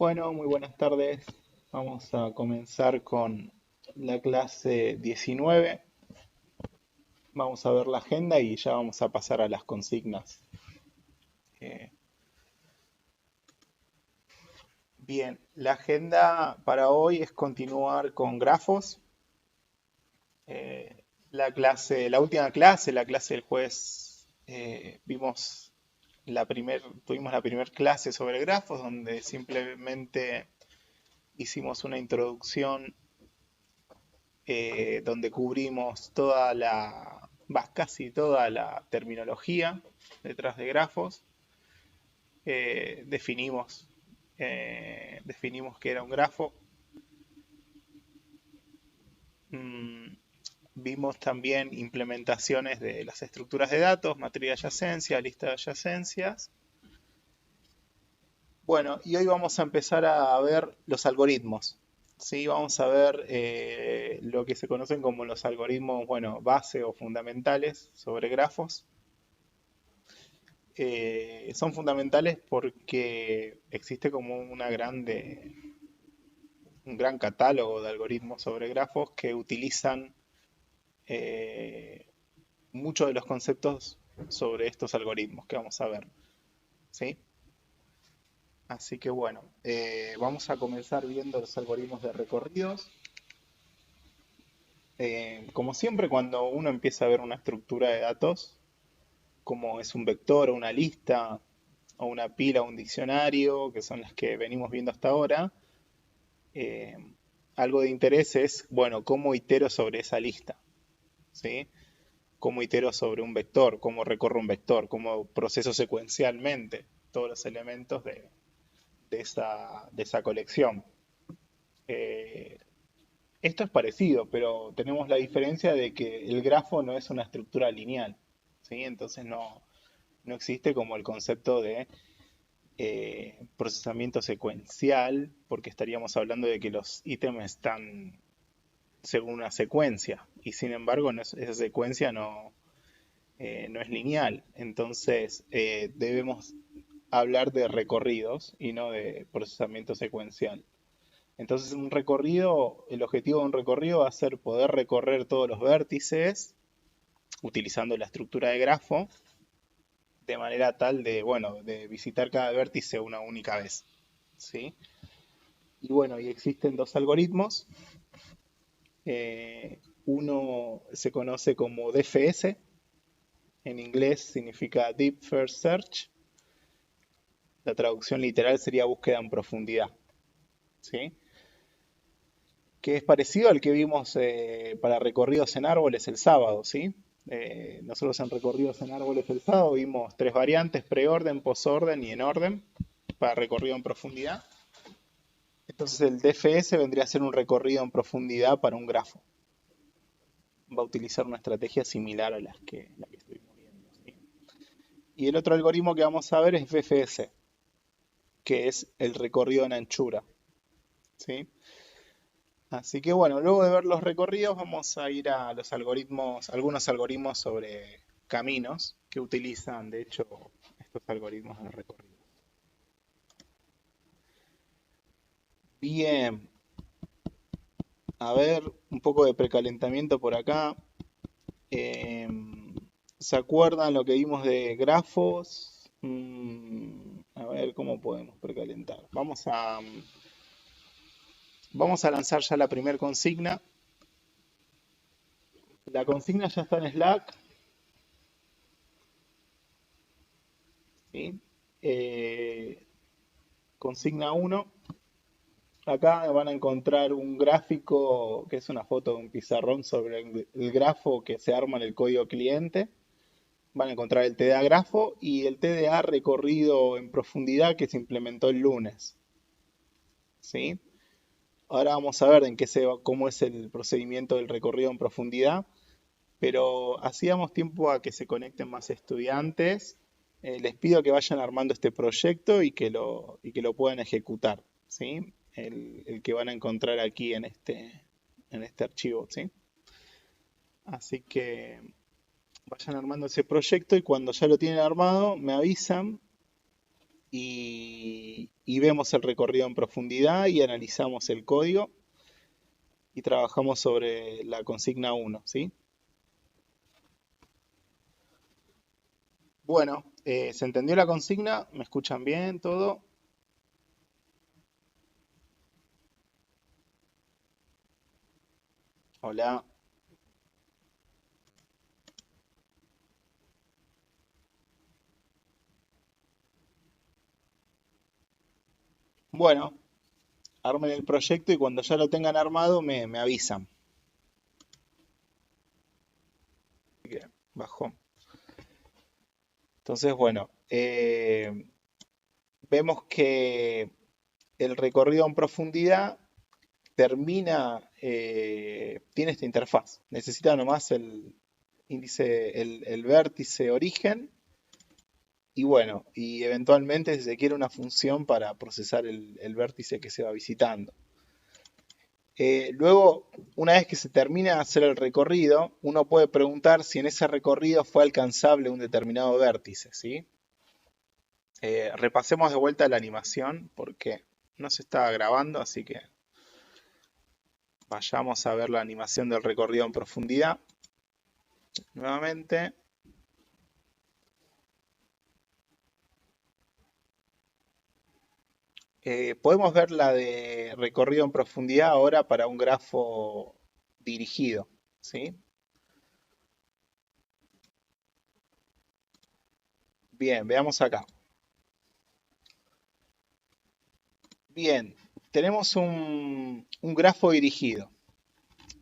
Bueno, muy buenas tardes. Vamos a comenzar con la clase 19. Vamos a ver la agenda y ya vamos a pasar a las consignas. Eh, Bien, la agenda para hoy es continuar con grafos. La última clase, la clase del jueves, tuvimos la primera clase sobre grafos, donde simplemente hicimos una introducción donde cubrimos casi toda la terminología detrás de grafos. Definimos qué era un grafo. Mm, Vimos también implementaciones de las estructuras de datos, matriz de adyacencia, lista de adyacencias. Bueno, y hoy vamos a empezar a ver los algoritmos. Sí, vamos a ver lo que se conocen como los algoritmos, bueno, base o fundamentales sobre grafos. Son fundamentales porque existe como un gran catálogo de algoritmos sobre grafos que utilizan eh, muchos de los conceptos sobre estos algoritmos que vamos a ver. ¿Sí? Así que bueno, vamos a comenzar viendo los algoritmos de recorridos. Como siempre, cuando uno empieza a ver una estructura de datos, como es un vector o una lista o una pila o un diccionario, que son las que venimos viendo hasta ahora, eh, algo de interés es, bueno, cómo itero sobre esa lista, ¿sí? Cómo itero sobre un vector, cómo recorro un vector, cómo proceso secuencialmente todos los elementos de esa colección. Eh, Esto es parecido, pero tenemos la diferencia de que el grafo no es una estructura lineal, ¿sí? Entonces no existe como el concepto de procesamiento secuencial, porque estaríamos hablando de que los ítems están según una secuencia, y sin embargo esa secuencia no es lineal. Entonces debemos hablar de recorridos y no de procesamiento secuencial. Entonces el objetivo de un recorrido va a ser poder recorrer todos los vértices utilizando la estructura de grafo de manera tal de, bueno, de visitar cada vértice una única vez, ¿sí? Y bueno, y existen dos algoritmos. Uno se conoce como DFS, en inglés significa Deep First Search. La traducción literal sería búsqueda en profundidad, ¿sí? Que es parecido al que vimos para recorridos en árboles el sábado, ¿sí? Nosotros en recorridos en árboles el sábado vimos tres variantes: preorden, posorden y en orden para recorrido en profundidad. Entonces el DFS vendría a ser un recorrido en profundidad para un grafo. Va a utilizar una estrategia similar a la que estuvimos viendo, ¿sí? Y el otro algoritmo que vamos a ver es VFS, que es el recorrido en anchura, ¿sí? Así que bueno, luego de ver los recorridos vamos a ir a los algoritmos, algunos algoritmos sobre caminos que utilizan de hecho estos algoritmos de recorrido. Bien, a ver, un poco de precalentamiento por acá. Eh, ¿Se acuerdan lo que vimos de grafos? A ver cómo podemos precalentar. Vamos a lanzar ya la primera consigna. La consigna ya está en Slack, ¿sí? Eh, Consigna 1. Acá van a encontrar un gráfico que es una foto de un pizarrón sobre el grafo que se arma en el código cliente. Van a encontrar el TDA grafo y el TDA recorrido en profundidad que se implementó el lunes, ¿sí? Ahora vamos a ver cómo es el procedimiento del recorrido en profundidad, pero así damos tiempo a que se conecten más estudiantes. Les pido que vayan armando este proyecto y que lo puedan ejecutar, ¿sí? El que van a encontrar aquí en este archivo, ¿sí? Así que vayan armando ese proyecto y cuando ya lo tienen armado me avisan y vemos el recorrido en profundidad y analizamos el código y trabajamos sobre la consigna 1, ¿sí? Bueno, ¿se entendió la consigna? ¿Me escuchan bien todo? Hola. Bueno, armen el proyecto y cuando ya lo tengan armado me avisan. Bajó. Entonces, bueno, vemos que el recorrido en profundidad termina, tiene esta interfaz. Necesita nomás el índice, el vértice origen y bueno, y eventualmente si se quiere una función para procesar el vértice que se va visitando. Luego, una vez que se termina de hacer el recorrido, uno puede preguntar si en ese recorrido fue alcanzable un determinado vértice, ¿sí? Repasemos de vuelta la animación porque no se estaba grabando, así que vayamos a ver la animación del recorrido en profundidad. Nuevamente. Podemos ver la de recorrido en profundidad ahora para un grafo dirigido, ¿sí? Bien, veamos acá. Bien, tenemos un grafo dirigido.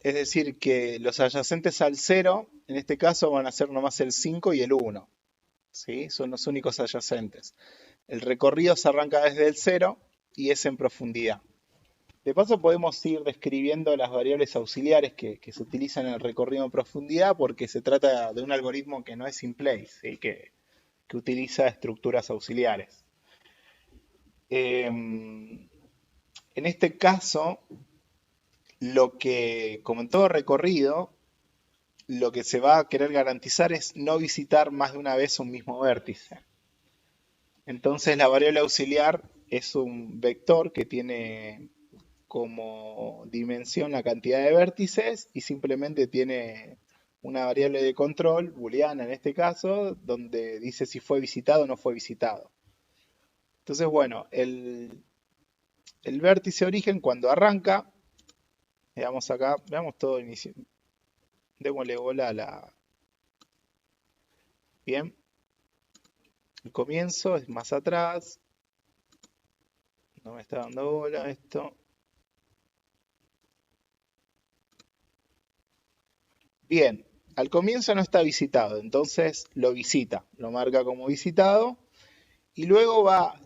Es decir, que los adyacentes al 0, en este caso van a ser nomás el 5 y el 1, ¿sí? Son los únicos adyacentes. El recorrido se arranca desde el 0 y es en profundidad. De paso podemos ir describiendo las variables auxiliares que se utilizan en el recorrido en profundidad porque se trata de un algoritmo que no es in place, ¿sí? que utiliza estructuras auxiliares. En este caso, como en todo recorrido, lo que se va a querer garantizar es no visitar más de una vez un mismo vértice. Entonces la variable auxiliar es un vector que tiene como dimensión la cantidad de vértices y simplemente tiene una variable de control, booleana en este caso, donde dice si fue visitado o no fue visitado. Entonces, bueno, el vértice origen cuando arranca, veamos acá, veamos todo inicio, démosle bola a la... Bien, el comienzo es más atrás, no me está dando bola esto. Bien, al comienzo no está visitado, entonces lo visita, lo marca como visitado y luego va a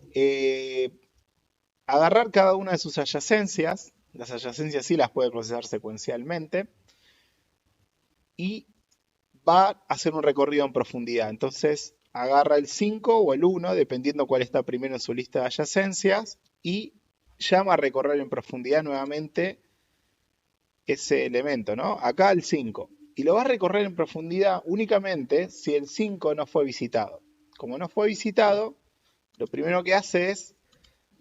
agarrar cada una de sus adyacencias, las adyacencias sí las puede procesar secuencialmente, y va a hacer un recorrido en profundidad. Entonces agarra el 5 o el 1, dependiendo cuál está primero en su lista de adyacencias, y llama a recorrer en profundidad nuevamente ese elemento, ¿no? Acá el 5. Y lo va a recorrer en profundidad únicamente si el 5 no fue visitado. Como no fue visitado, lo primero que hace es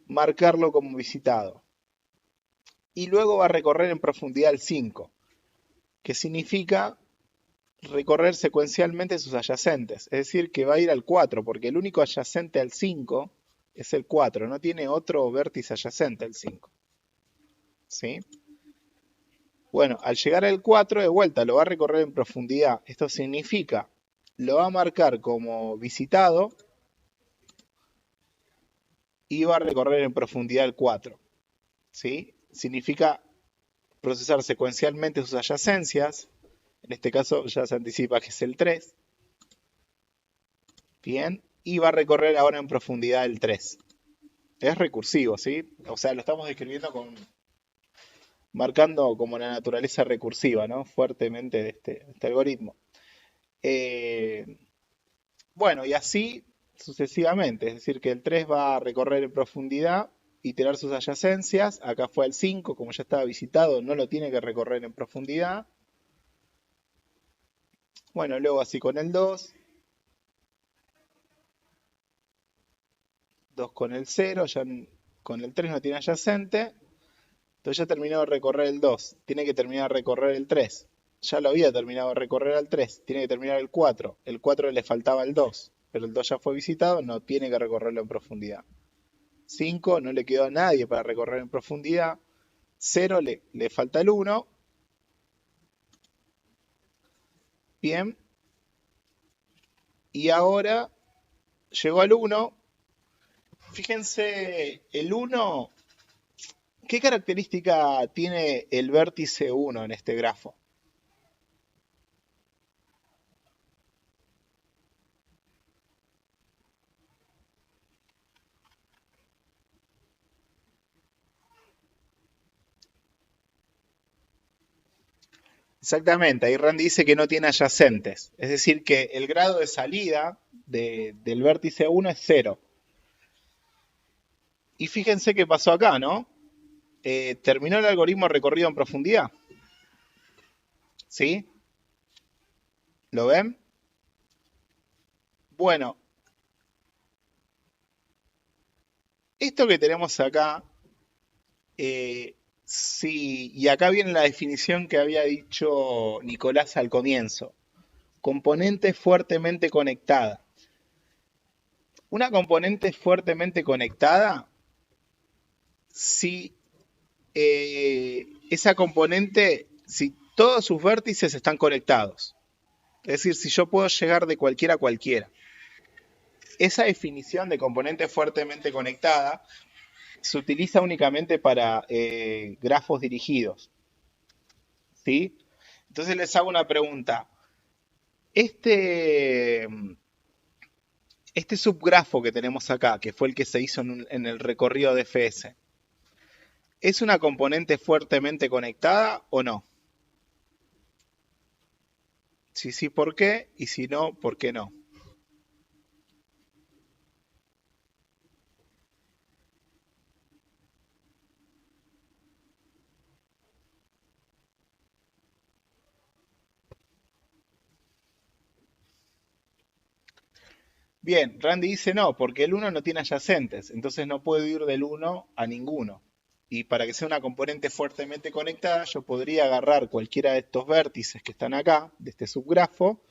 marcarlo como visitado. Y luego va a recorrer en profundidad el 5, que significa recorrer secuencialmente sus adyacentes. Es decir, que va a ir al 4, porque el único adyacente al 5 es el 4, no tiene otro vértice adyacente al 5. ¿Sí? Bueno, al llegar al 4 de vuelta lo va a recorrer en profundidad. Esto significa, lo va a marcar como visitado y va a recorrer en profundidad el 4. ¿Sí? Significa procesar secuencialmente sus adyacencias. En este caso ya se anticipa que es el 3. Bien. Y va a recorrer ahora en profundidad el 3. Es recursivo, ¿sí? O sea, lo estamos describiendo marcando como la naturaleza recursiva, ¿no? Fuertemente de este algoritmo. Eh, bueno, y así sucesivamente, es decir, que el 3 va a recorrer en profundidad, iterar sus adyacencias, acá fue el 5, como ya estaba visitado, no lo tiene que recorrer en profundidad. Bueno, luego así con el 2, 2 con el 0, ya con el 3 no tiene adyacente, entonces ya terminó de recorrer el 2, tiene que terminar de recorrer el 3. Ya lo había terminado de recorrer al 3, tiene que terminar el 4 le faltaba el 2, pero el 2 ya fue visitado, no tiene que recorrerlo en profundidad. 5 no le quedó a nadie para recorrer en profundidad, 0 le falta el 1, bien, y ahora llegó al 1, fíjense, el 1, ¿qué característica tiene el vértice 1 en este grafo? Exactamente, ahí Randy dice que no tiene adyacentes, es decir, que el grado de salida del vértice 1 es 0. Y fíjense qué pasó acá, ¿no? Terminó el algoritmo recorrido en profundidad. ¿Sí? ¿Lo ven? Bueno, esto que tenemos acá, sí, y acá viene la definición que había dicho Nicolás al comienzo. Componente fuertemente conectada. Una componente fuertemente conectada, si esa componente, si todos sus vértices están conectados. Es decir, si yo puedo llegar de cualquiera a cualquiera. Esa definición de componente fuertemente conectada se utiliza únicamente para grafos dirigidos. ¿Sí? Entonces les hago una pregunta. Este, este subgrafo que tenemos acá, que fue el que se hizo en el recorrido de FS, ¿es una componente fuertemente conectada o no? Si sí, ¿por qué? Y si no, ¿por qué no? Bien, Randy dice no, porque el 1 no tiene adyacentes, entonces no puedo ir del 1 a ninguno. Y para que sea una componente fuertemente conectada, yo podría agarrar cualquiera de estos vértices que están acá, de este subgrafo,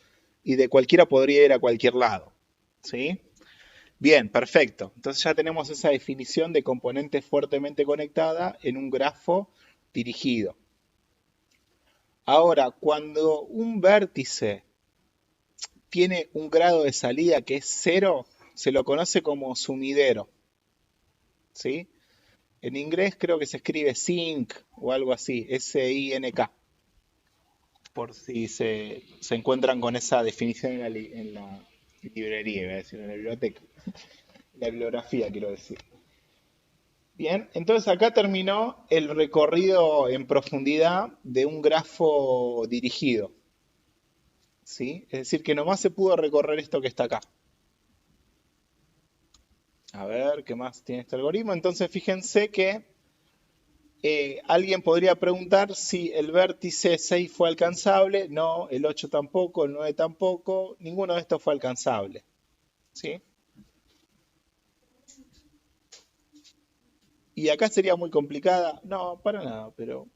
y de cualquiera podría ir a cualquier lado. ¿Sí? Bien, perfecto. Entonces ya tenemos esa definición de componente fuertemente conectada en un grafo dirigido. Ahora, cuando un vértice tiene un grado de salida que es 0, se lo conoce como sumidero. ¿Sí? En inglés creo que se escribe sink o algo así, S-I-N-K, por si se encuentran con esa definición en la librería, iba a decir, en la biblioteca, la bibliografía quiero decir. Bien, entonces acá terminó el recorrido en profundidad de un grafo dirigido. ¿Sí? Es decir, que nomás se pudo recorrer esto que está acá. A ver, ¿qué más tiene este algoritmo? Entonces fíjense que alguien podría preguntar si el vértice 6 fue alcanzable. No, el 8 tampoco, el 9 tampoco. Ninguno de estos fue alcanzable. ¿Sí? Y acá sería muy complicada. No, para nada, pero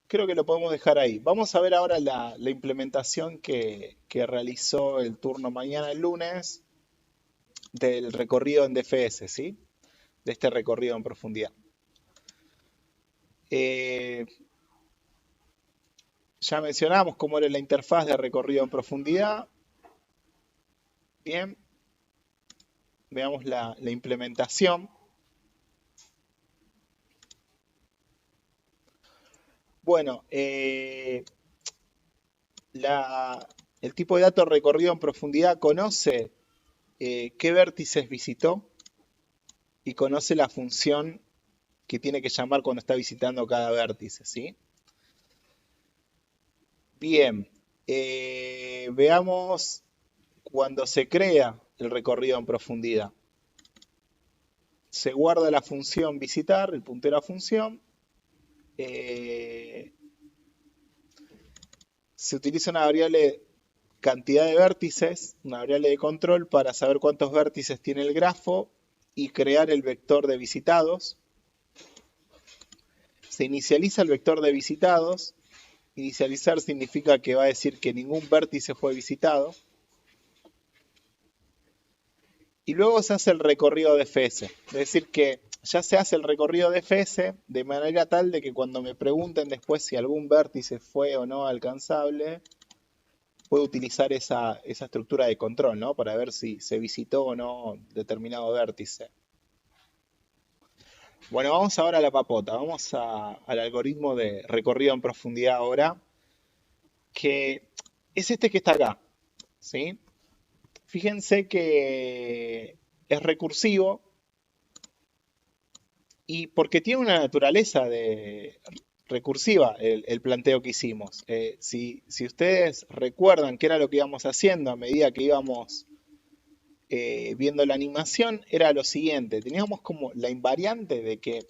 creo que lo podemos dejar ahí. Vamos a ver ahora la implementación que realizó el turno mañana, el lunes, del recorrido en DFS, ¿sí? De este recorrido en profundidad. Eh, ya mencionamos cómo era la interfaz de recorrido en profundidad. Bien, veamos la implementación. Bueno, el tipo de dato recorrido en profundidad conoce qué vértices visitó y conoce la función que tiene que llamar cuando está visitando cada vértice, ¿sí? Bien, veamos cuando se crea el recorrido en profundidad. Se guarda la función visitar, el puntero a función. Se utiliza una variable cantidad de vértices, una variable de control para saber cuántos vértices tiene el grafo y crear el vector de visitados. se inicializa el vector de visitados. Inicializar significa que va a decir que ningún vértice fue visitado. Y luego se hace el recorrido de FS. Es decir, que ya se hace el recorrido de FS de manera tal de que cuando me pregunten después si algún vértice fue o no alcanzable, puedo utilizar esa estructura de control, ¿no? Para ver si se visitó o no determinado vértice. Bueno, vamos ahora a la papota. Vamos al algoritmo de recorrido en profundidad ahora, que es este que está acá, ¿sí? Fíjense que es recursivo y porque tiene una naturaleza recursiva el planteo que hicimos. Si ustedes recuerdan qué era lo que íbamos haciendo a medida que íbamos viendo la animación, era lo siguiente. Teníamos como la invariante de que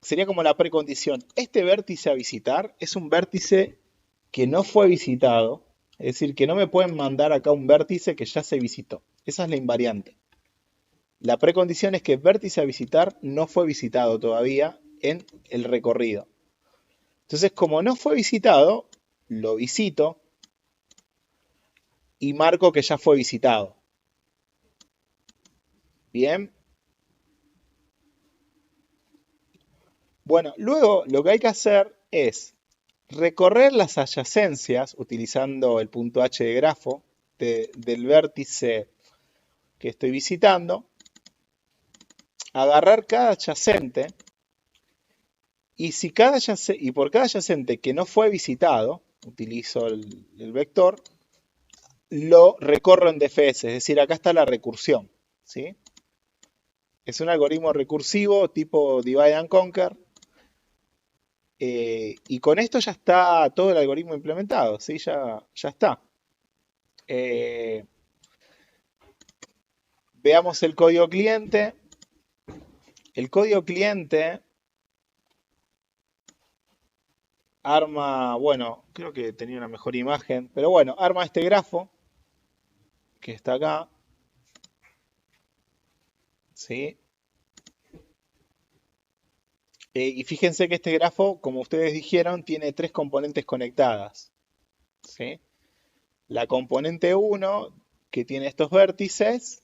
sería como la precondición. Este vértice a visitar es un vértice que no fue visitado. Es decir, que no me pueden mandar acá un vértice que ya se visitó. Esa es la invariante. La precondición es que el vértice a visitar no fue visitado todavía en el recorrido. Entonces, como no fue visitado, lo visito y marco que ya fue visitado. Bien. Bueno, luego lo que hay que hacer es recorrer las adyacencias utilizando el punto H de grafo del vértice que estoy visitando, agarrar cada adyacente y, y por cada adyacente que no fue visitado, utilizo el vector, lo recorro en DFS, es decir, acá está la recursión, ¿sí? Es un algoritmo recursivo tipo Divide and Conquer. Y con esto ya está todo el algoritmo implementado, ¿sí? Ya está. Veamos el código cliente. El código cliente arma, bueno, creo que tenía una mejor imagen, pero bueno, arma este grafo que está acá, ¿sí? Y fíjense que este grafo, como ustedes dijeron, tiene tres componentes conectadas, ¿sí? La componente 1, que tiene estos vértices,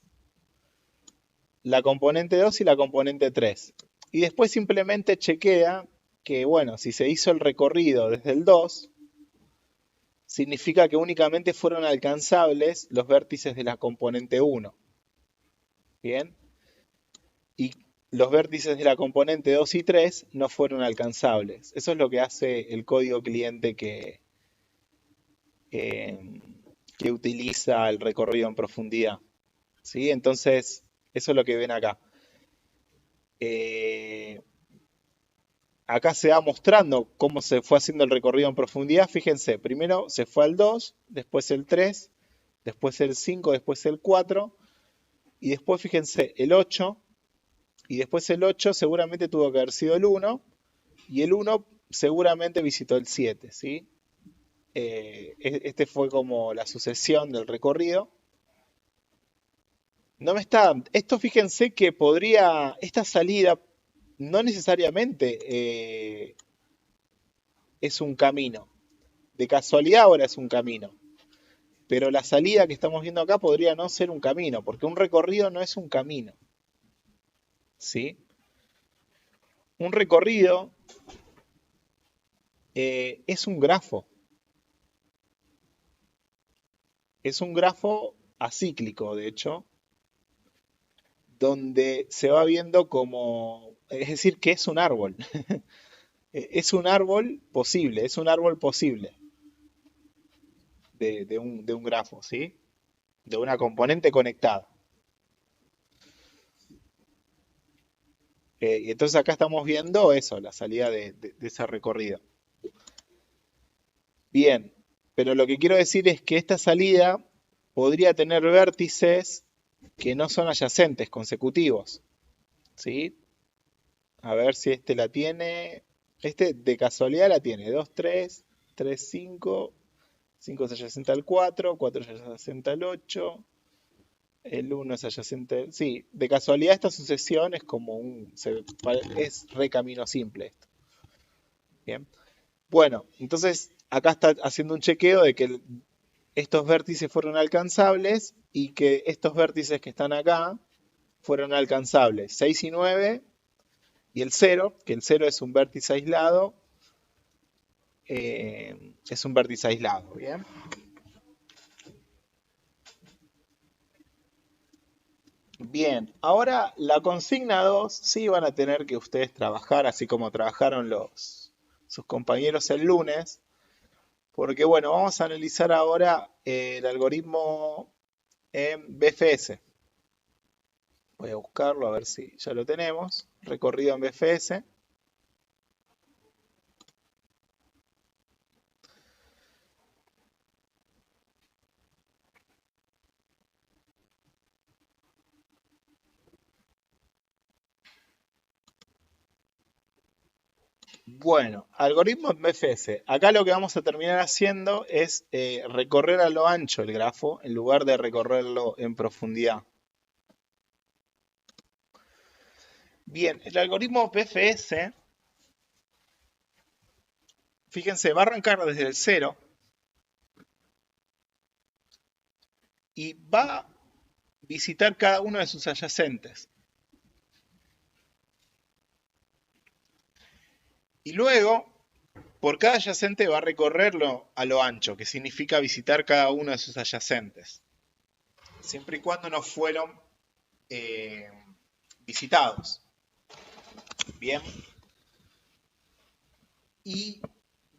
la componente 2 y la componente 3. Y después simplemente chequea que, bueno, si se hizo el recorrido desde el 2, significa que únicamente fueron alcanzables los vértices de la componente 1. Bien. Y los vértices de la componente 2 y 3 no fueron alcanzables. Eso es lo que hace el código cliente eh, que utiliza el recorrido en profundidad. ¿Sí? Entonces, eso es lo que ven acá. Acá se va mostrando cómo se fue haciendo el recorrido en profundidad. Fíjense, primero se fue al 2, después el 3, después el 5, después el 4, y después fíjense el 8, y después el 8 seguramente tuvo que haber sido el 1, y el 1 seguramente visitó el 7, ¿sí? Este fue como la sucesión del recorrido. No me está. Esto fíjense que podría. Esta salida no necesariamente es un camino. De casualidad ahora es un camino. Pero la salida que estamos viendo acá podría no ser un camino, porque un recorrido no es un camino. ¿Sí? Un recorrido es un grafo. Es un grafo acíclico, de hecho, donde se va viendo como, es decir, que es un árbol. Es un árbol posible, es un árbol posible de un grafo, ¿sí? De una componente conectada. Y entonces acá estamos viendo eso, la salida de ese recorrido. Bien, pero lo que quiero decir es que esta salida podría tener vértices que no son adyacentes, consecutivos, ¿sí? A ver si este la tiene. Este de casualidad la tiene. 2, 3, 3, 5. 5 es adyacente al 4, 4 es adyacente al 8. El uno es adyacente. Sí, de casualidad esta sucesión es como es re camino simple esto. Bien. Bueno, entonces acá está haciendo un chequeo de que estos vértices fueron alcanzables y que estos vértices que están acá fueron alcanzables. 6 y 9 y el cero, que el cero es un vértice aislado. Es un vértice aislado. Bien. Bien, ahora la consigna 2 sí van a tener que ustedes trabajar, así como trabajaron sus compañeros el lunes, porque bueno, vamos a analizar ahora el algoritmo en BFS. Voy a buscarlo a ver si ya lo tenemos. Recorrido en BFS. Bueno, algoritmo en BFS. Acá lo que vamos a terminar haciendo es recorrer a lo ancho el grafo en lugar de recorrerlo en profundidad. Bien, el algoritmo BFS, fíjense, va a arrancar desde el 0 y va a visitar cada uno de sus adyacentes. Y luego, por cada adyacente va a recorrerlo a lo ancho, que significa visitar cada uno de sus adyacentes, siempre y cuando no fueron eh, visitados. Bien. Y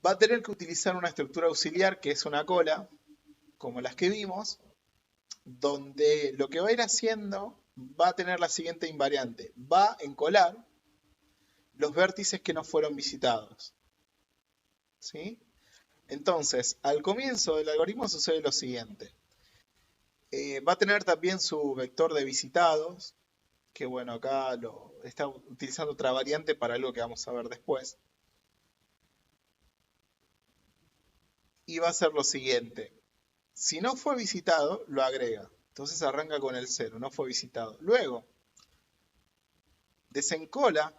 va a tener que utilizar una estructura auxiliar que es una cola, como las que vimos, donde lo que va a ir haciendo va a tener la siguiente invariante. Va a encolar los vértices que no fueron visitados. ¿Sí? Entonces, al comienzo del algoritmo sucede lo siguiente. Va a tener también su vector de visitados, que bueno, acá lo está utilizando otra variante para algo que vamos a ver después. Y va a ser lo siguiente. Si no fue visitado, lo agrega. Entonces arranca con el 0, no fue visitado. Luego, desencola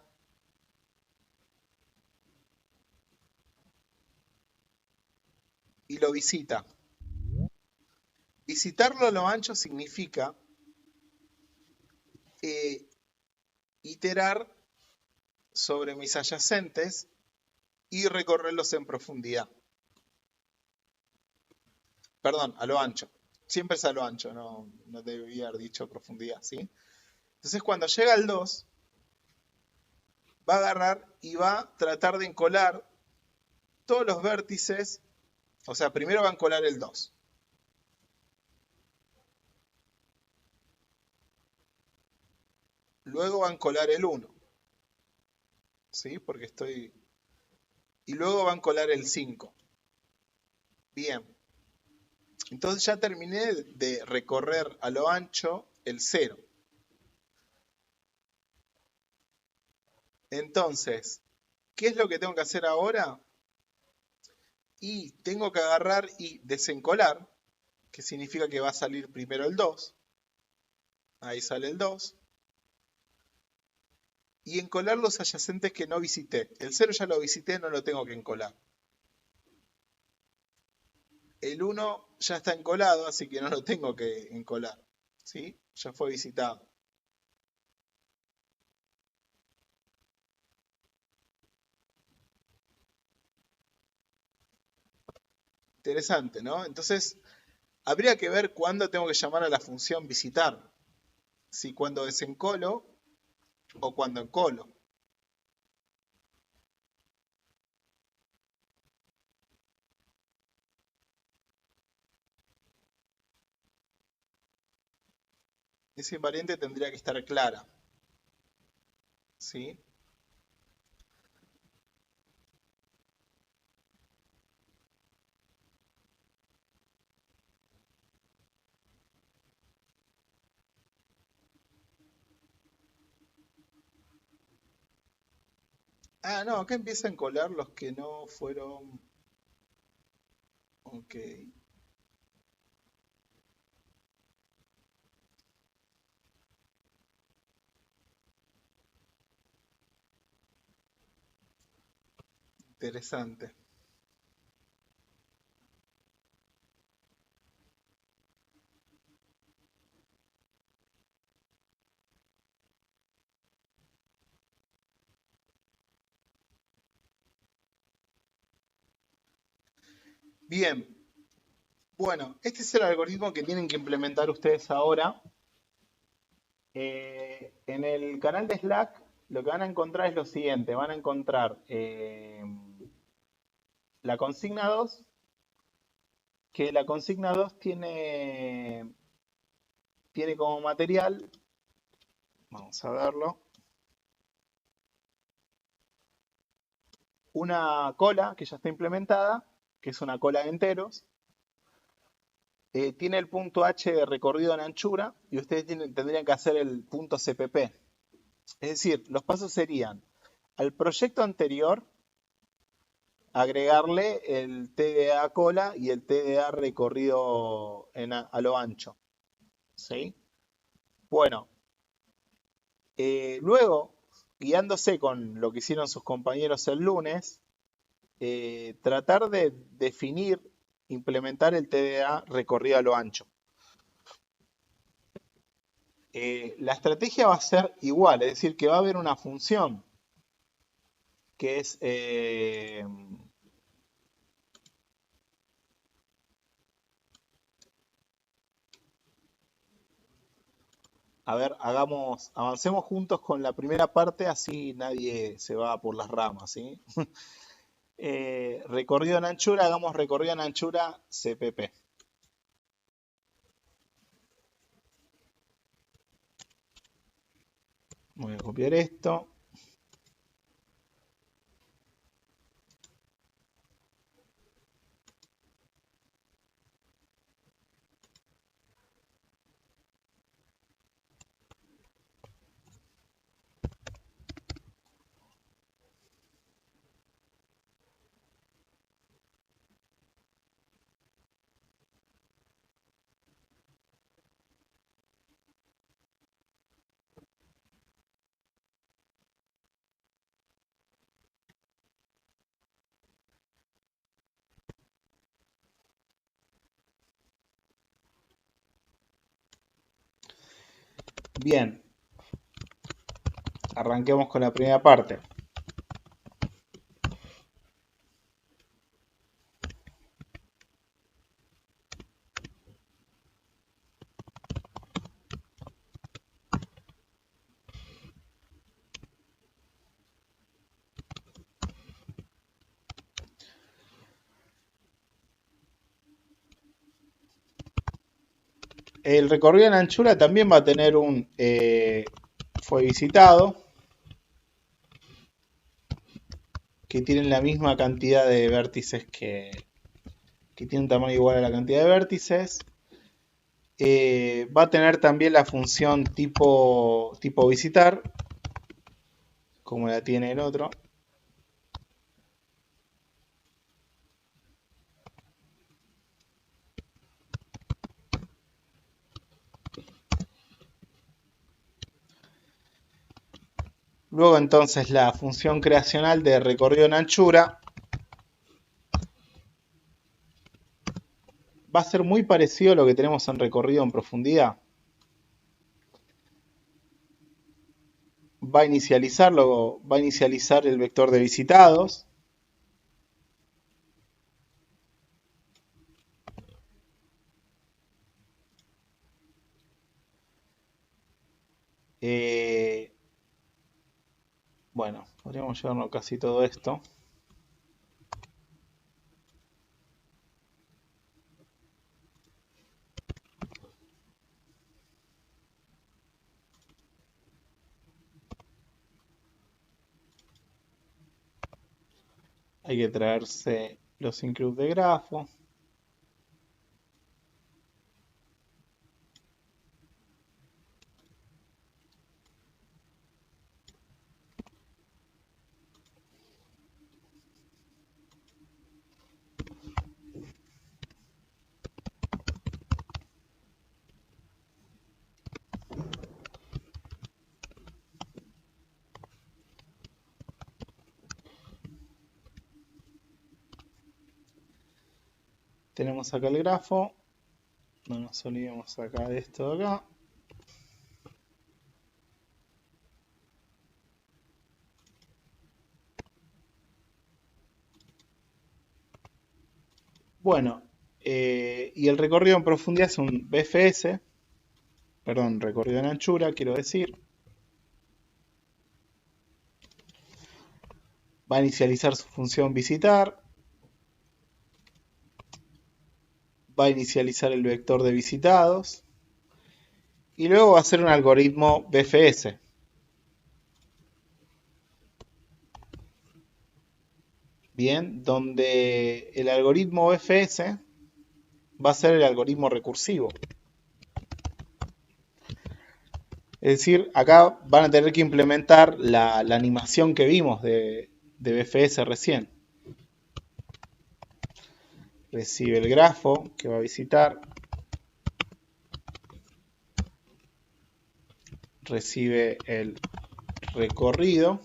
y lo visita. Visitarlo a lo ancho significa eh, iterar sobre mis adyacentes y recorrerlos en profundidad. Perdón, a lo ancho. Siempre es a lo ancho, no debía haber dicho profundidad, ¿sí? Entonces cuando llega al 2, va a agarrar y va a tratar de encolar todos los vértices. O sea, primero va a encolar el 2. Luego va a encolar el 1. ¿Sí? Porque estoy... Y luego va a encolar el 5. Bien. Entonces ya terminé de recorrer a lo ancho el 0. Entonces, ¿qué es lo que tengo que hacer ahora? Y tengo que agarrar y desencolar, que significa que va a salir primero el 2. Ahí sale el 2. Y encolar los adyacentes que no visité. El 0 ya lo visité, no lo tengo que encolar. El 1 ya está encolado, así que no lo tengo que encolar. ¿Sí? Ya fue visitado. Interesante, ¿no? Entonces, habría que ver cuándo tengo que llamar a la función visitar. Si cuando desencolo o cuando encolo. Esa invariante tendría que estar clara. ¿Sí? Ah, no, acá empieza a encolar los que no fueron... Ok. Interesante. Bien, bueno, este es el algoritmo que tienen que implementar ustedes ahora. En el canal de Slack lo que van a encontrar es lo siguiente, van a encontrar la consigna 2, que la consigna 2 tiene como material, vamos a verlo, una cola que ya está implementada, que es una cola de enteros. Tiene el punto H de recorrido en anchura y ustedes tendrían que hacer el punto CPP. Es decir, los pasos serían al proyecto anterior agregarle el TDA cola y el TDA recorrido a lo ancho. ¿Sí? Bueno, luego, guiándose con lo que hicieron sus compañeros el lunes, tratar de definir, implementar el TDA recorrido a lo ancho. La estrategia va a ser igual, es decir, que va a haber una función que es, a ver, avancemos juntos con la primera parte, así nadie se va por las ramas, ¿sí? Recorrido en anchura, hagamos recorrido en anchura CPP. Voy a copiar esto. Bien, arranquemos con la primera parte. El recorrido en anchura también va a tener un fue visitado, que tienen la misma cantidad de vértices que tiene un tamaño igual a la cantidad de vértices. Va a tener también la función tipo visitar, como la tiene el otro. Luego entonces la función creacional de recorrido en anchura va a ser muy parecido a lo que tenemos en recorrido en profundidad. Va a inicializar el vector de visitados. Bueno, podríamos llevarnos casi todo esto. Hay que traerse los include de grafo. Tenemos acá el grafo. No nos olvidemos acá de esto de acá. Bueno, y el recorrido en profundidad es un BFS, perdón, recorrido en anchura, quiero decir. Va a inicializar su función visitar. Va a inicializar el vector de visitados. Y luego va a hacer un algoritmo BFS. Bien, donde el algoritmo BFS va a ser el algoritmo recursivo. Es decir, acá van a tener que implementar la animación que vimos de BFS recién. Recibe el grafo que va a visitar. Recibe el recorrido.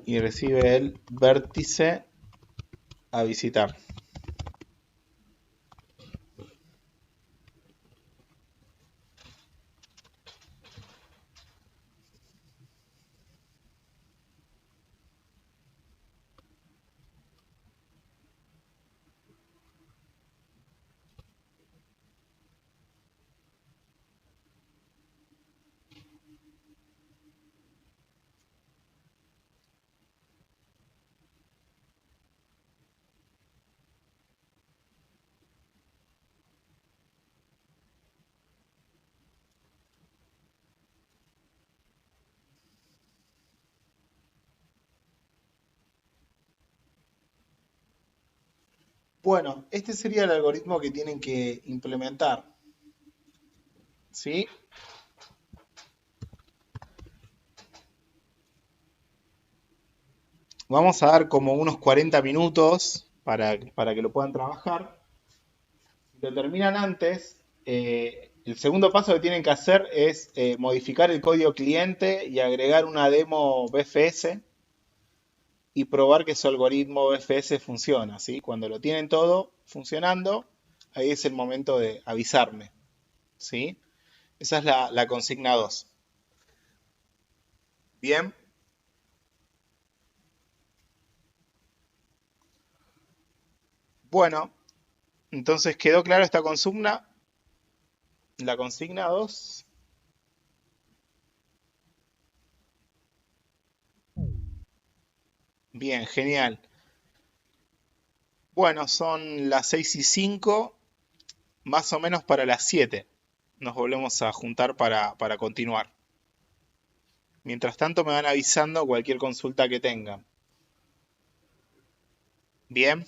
Y recibe el vértice a visitar. Bueno, este sería el algoritmo que tienen que implementar. ¿Sí? Vamos a dar como unos 40 minutos para que lo puedan trabajar. Si lo terminan antes, el segundo paso que tienen que hacer es modificar el código cliente y agregar una demo BFS y probar que su algoritmo BFS funciona, ¿sí? Cuando lo tienen todo funcionando, ahí es el momento de avisarme, ¿sí? Esa es la consigna 2. Bien. Bueno, entonces quedó claro esta consigna. La consigna 2. Bien, genial. Bueno, son las 6:05, más o menos para las 7. Nos volvemos a juntar para continuar. Mientras tanto me van avisando cualquier consulta que tengan. Bien.